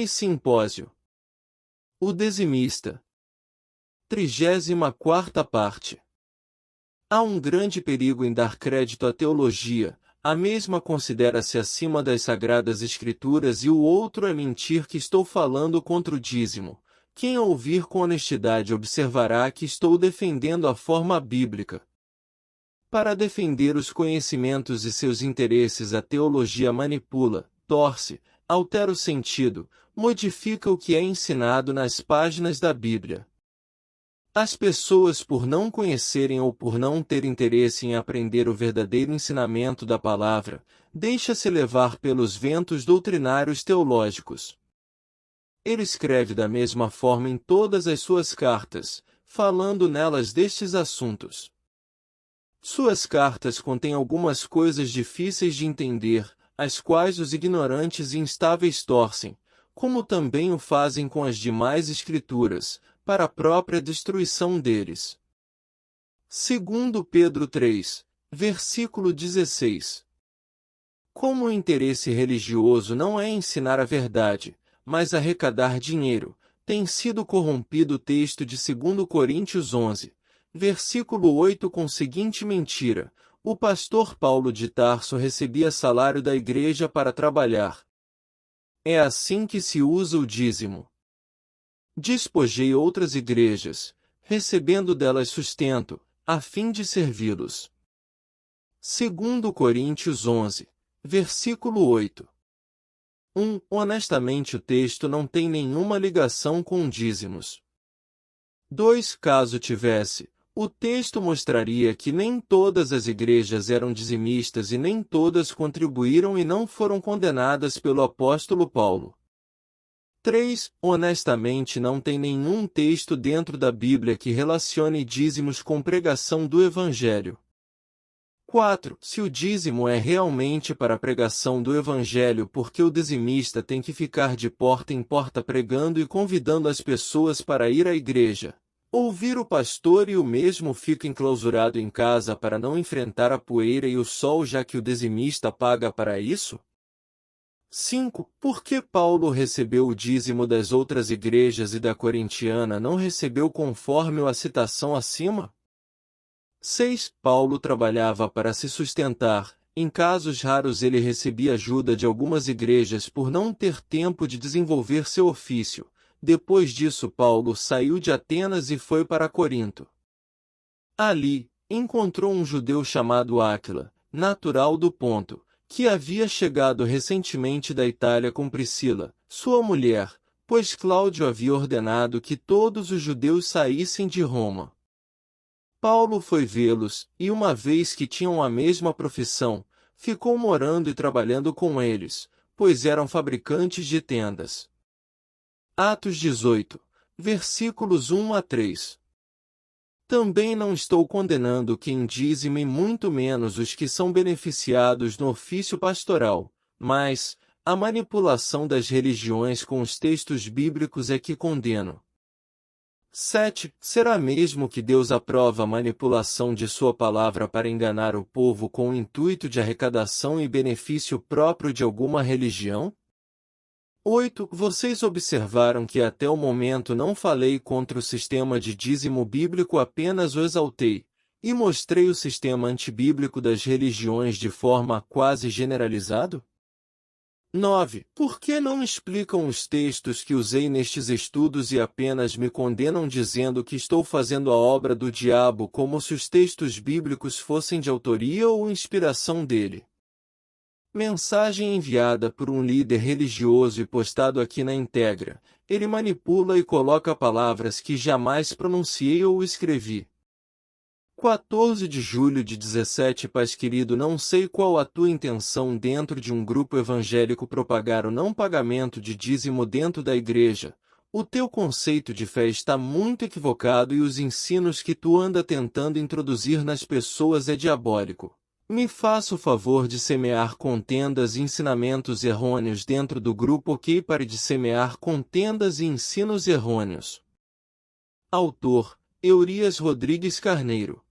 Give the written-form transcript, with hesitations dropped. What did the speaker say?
Simpósio. O dizimista. 34ª parte. Há um grande perigo em dar crédito à teologia. A mesma considera-se acima das sagradas escrituras e o outro é mentir que estou falando contra o dízimo. Quem ouvir com honestidade observará que estou defendendo a forma bíblica. Para defender os conhecimentos e seus interesses, a teologia manipula, torce, altera o sentido, modifica o que é ensinado nas páginas da Bíblia. As pessoas, por não conhecerem ou por não ter interesse em aprender o verdadeiro ensinamento da palavra, deixam-se levar pelos ventos doutrinários teológicos. Ele escreve da mesma forma em todas as suas cartas, falando nelas destes assuntos. Suas cartas contêm algumas coisas difíceis de entender, as quais os ignorantes e instáveis torcem, como também o fazem com as demais escrituras, para a própria destruição deles. Segundo Pedro 3, versículo 16. Como o interesse religioso não é ensinar a verdade, mas arrecadar dinheiro, tem sido corrompido o texto de 2 Coríntios 11, versículo 8 com seguinte mentira: o pastor Paulo de Tarso recebia salário da igreja para trabalhar. É assim que se usa o dízimo. Despojei outras igrejas, recebendo delas sustento, a fim de servi-los. 2 Coríntios 11, versículo 8. Honestamente o texto não tem nenhuma ligação com dízimos. 2. Caso tivesse, o texto mostraria que nem todas as igrejas eram dizimistas e nem todas contribuíram e não foram condenadas pelo apóstolo Paulo. 3. Honestamente não tem nenhum texto dentro da Bíblia que relacione dízimos com pregação do Evangelho. 4. Se o dízimo é realmente para a pregação do Evangelho, porque o dizimista tem que ficar de porta em porta pregando e convidando as pessoas para ir à igreja, ouvir o pastor, e o mesmo fica enclausurado em casa para não enfrentar a poeira e o sol, já que o dizimista paga para isso? 5. Por que Paulo recebeu o dízimo das outras igrejas e da corintiana não recebeu conforme a citação acima? 6. Paulo trabalhava para se sustentar. Em casos raros ele recebia ajuda de algumas igrejas por não ter tempo de desenvolver seu ofício. Depois disso Paulo saiu de Atenas e foi para Corinto. Ali, encontrou um judeu chamado Áquila, natural do Ponto, que havia chegado recentemente da Itália com Priscila, sua mulher, pois Cláudio havia ordenado que todos os judeus saíssem de Roma. Paulo foi vê-los, e uma vez que tinham a mesma profissão, ficou morando e trabalhando com eles, pois eram fabricantes de tendas. Atos 18, versículos 1 a 3. Também não estou condenando quem dizime, muito menos os que são beneficiados no ofício pastoral, mas a manipulação das religiões com os textos bíblicos é que condeno. 7. Será mesmo que Deus aprova a manipulação de sua palavra para enganar o povo com o intuito de arrecadação e benefício próprio de alguma religião? 8. Vocês observaram que até o momento não falei contra o sistema de dízimo bíblico, apenas o exaltei, e mostrei o sistema antibíblico das religiões de forma quase generalizada? 9. Por que não explicam os textos que usei nestes estudos e apenas me condenam dizendo que estou fazendo a obra do diabo, como se os textos bíblicos fossem de autoria ou inspiração dele? Mensagem enviada por um líder religioso e postado aqui na íntegra. Ele manipula e coloca palavras que jamais pronunciei ou escrevi. 14 de julho de 17. Paz querido, não sei qual a tua intenção dentro de um grupo evangélico propagar o não pagamento de dízimo dentro da igreja. O teu conceito de fé está muito equivocado e os ensinos que tu anda tentando introduzir nas pessoas é diabólico. Me faça o favor de semear contendas e ensinamentos errôneos dentro do grupo, ok? Pare de semear contendas e ensinos errôneos. Autor: Eurias Rodrigues Carneiro.